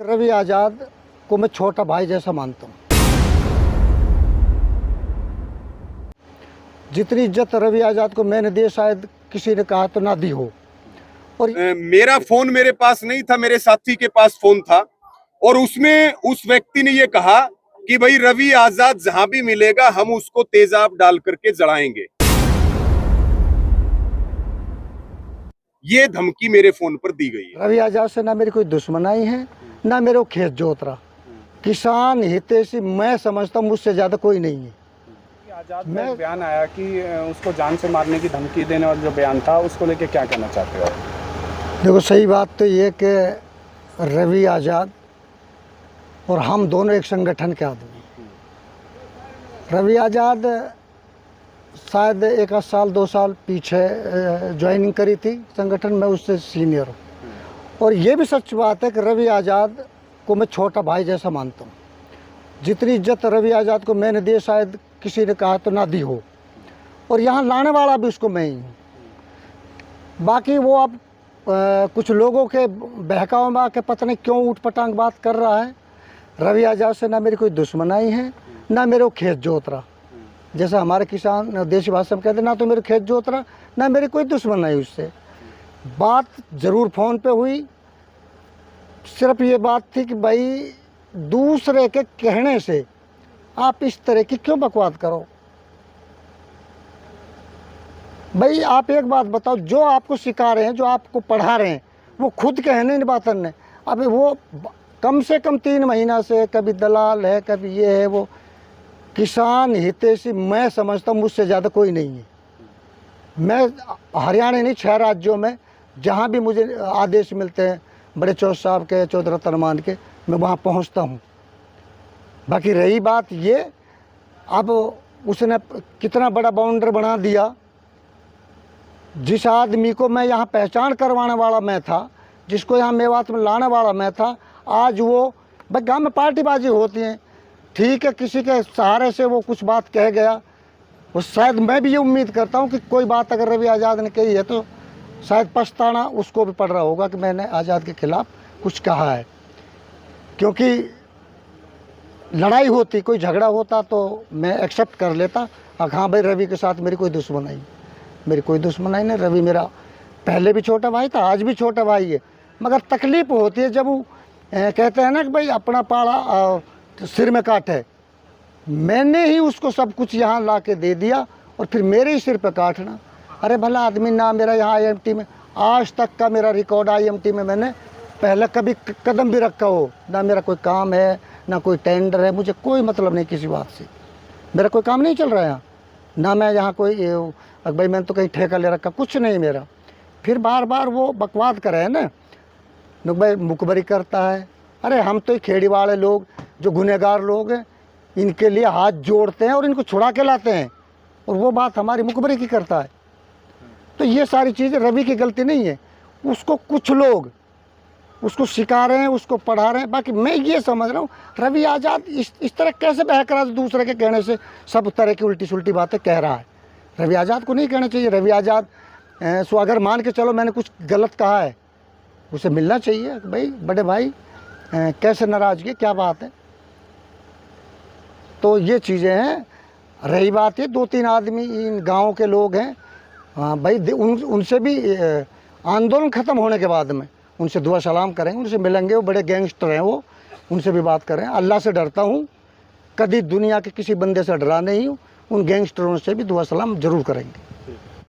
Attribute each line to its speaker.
Speaker 1: रवि आज़ाद को मैं छोटा भाई जैसा मानता हूँ। जितनी इज्जत रवि आज़ाद को मैंने दी शायद किसी ने कहा तो ना दी हो। और
Speaker 2: मेरा फोन मेरे पास नहीं था, मेरे साथी के पास फोन था और उसमें उस व्यक्ति ने ये कहा कि भाई रवि आज़ाद जहां भी मिलेगा हम उसको तेजाब डाल करके जलाएंगे। ये धमकी मेरे फोन पर दी गई है।
Speaker 1: रवि आज़ाद से ना मेरी कोई दुश्मनाई है, ना मेरे को खेत जोत रहा। किसान हितैषी मैं समझता हूँ मुझसे ज़्यादा कोई नहीं है।
Speaker 3: आज़ाद में एक बयान आया कि उसको जान से मारने की धमकी देने वाला जो बयान था उसको लेके क्या कहना चाहते हो?
Speaker 1: देखो, सही बात तो ये कि रवि आज़ाद और हम दोनों एक संगठन के आदमी। रवि आज़ाद शायद 1 साल 2 साल पीछे ज्वाइनिंग करी थी संगठन में, उससे सीनियर हूँ। और ये भी सच बात है कि रवि आज़ाद को मैं छोटा भाई जैसा मानता हूँ। जितनी इज्जत रवि आज़ाद को मैंने दी शायद किसी ने कहा तो ना दी हो। और यहाँ लाने वाला भी उसको मैं ही हूँ। बाकी वो अब कुछ लोगों के बहकावे में आके पता नहीं क्यों ऊट पटांग बात कर रहा है। रवि आज़ाद से ना मेरी कोई दुश्मनाई है, ना मेरे को खेत जोत रहा। जैसा हमारे किसान देशी भाषा में कहते हैं, ना तो मेरे खेत जोत रहा, ना मेरी कोई दुश्मनाई उससे। बात ज़रूर फ़ोन पे हुई, सिर्फ ये बात थी कि भाई दूसरे के कहने से आप इस तरह की क्यों बकवास करो। भाई आप एक बात बताओ, जो आपको सिखा रहे हैं, जो आपको पढ़ा रहे हैं, वो खुद कहने नहीं बातन ने। अभी वो कम से कम 3 महीना से कभी दलाल है, कभी ये है वो। किसान हितैषी मैं समझता हूँ मुझसे ज़्यादा कोई नहीं है। मैं हरियाणा नहीं 6 राज्यों में जहाँ भी मुझे आदेश मिलते हैं बड़े चौथ साहब के, चौधरी तरमान के, मैं वहाँ पहुँचता हूँ। बाकी रही बात ये, अब उसने कितना बड़ा बाउंड्री बना दिया। जिस आदमी को मैं यहाँ पहचान करवाने वाला मैं था, जिसको यहाँ मेवात में लाने वाला मैं था, आज वो भाई गाँव में पार्टीबाजी होती है, ठीक है, किसी के सहारे से वो कुछ बात कह गया। वो शायद मैं भी ये उम्मीद करता हूँ कि कोई बात अगर रवि आज़ाद ने कही है तो शायद पछताना उसको भी पड़ रहा होगा कि मैंने आज़ाद के खिलाफ़ कुछ कहा है। क्योंकि लड़ाई होती, कोई झगड़ा होता तो मैं एक्सेप्ट कर लेता। हाँ भाई, रवि के साथ मेरी कोई दुश्मनाई, मेरी कोई दुश्मनाई नहीं। रवि मेरा पहले भी छोटा भाई था, आज भी छोटा भाई है। मगर तकलीफ़ होती है जब वो कहते हैं ना कि भाई अपना पाड़ा सिर में काटे। मैंने ही उसको सब कुछ यहाँ ला के दे दिया और फिर मेरे ही सिर पे काटना। अरे भला आदमी, ना मेरा यहाँ IMT में आज तक का मेरा रिकॉर्ड, IMT में मैंने पहले कभी कदम भी रखा हो, ना मेरा कोई काम है, ना कोई टेंडर है, मुझे कोई मतलब नहीं किसी बात से। मेरा कोई काम नहीं चल रहा है यहाँ, ना मैं यहाँ कोई भाई मैंने तो कहीं ठेका ले रखा, कुछ नहीं मेरा। फिर बार बार वो बकवास करे है ना भाई, मुखबरी करता है। अरे हम तो खेड़ी वाले लोग जो गुनहगार लोग हैं, इनके लिए हाथ जोड़ते हैं और इनको छुड़ा के लाते हैं, और वो बात हमारी मुखबरी की करता है। तो ये सारी चीज़ें रवि की गलती नहीं है, उसको कुछ लोग उसको सिखा रहे हैं, उसको पढ़ा रहे हैं। बाकी मैं ये समझ रहा हूँ रवि आज़ाद इस तरह कैसे बहक रहा है, दूसरे के कहने से सब तरह की उल्टी सुल्टी बातें कह रहा है। रवि आज़ाद को नहीं कहना चाहिए। रवि आज़ाद सो अगर मान के चलो मैंने कुछ गलत कहा है, उसे मिलना चाहिए भाई, बड़े भाई कैसे नाराज़गी, क्या बात है। तो ये चीज़ें हैं। रही बात ये 2-3 आदमी इन गाँव के लोग हैं, हाँ भाई, उनसे भी आंदोलन ख़त्म होने के बाद में उनसे दुआ सलाम करेंगे, उनसे मिलेंगे। वो बड़े गैंगस्टर हैं, वो उनसे भी बात करें। अल्लाह से डरता हूँ, कभी दुनिया के किसी बंदे से डरा नहीं हूँ। उन गैंगस्टरों से भी दुआ सलाम ज़रूर करेंगे।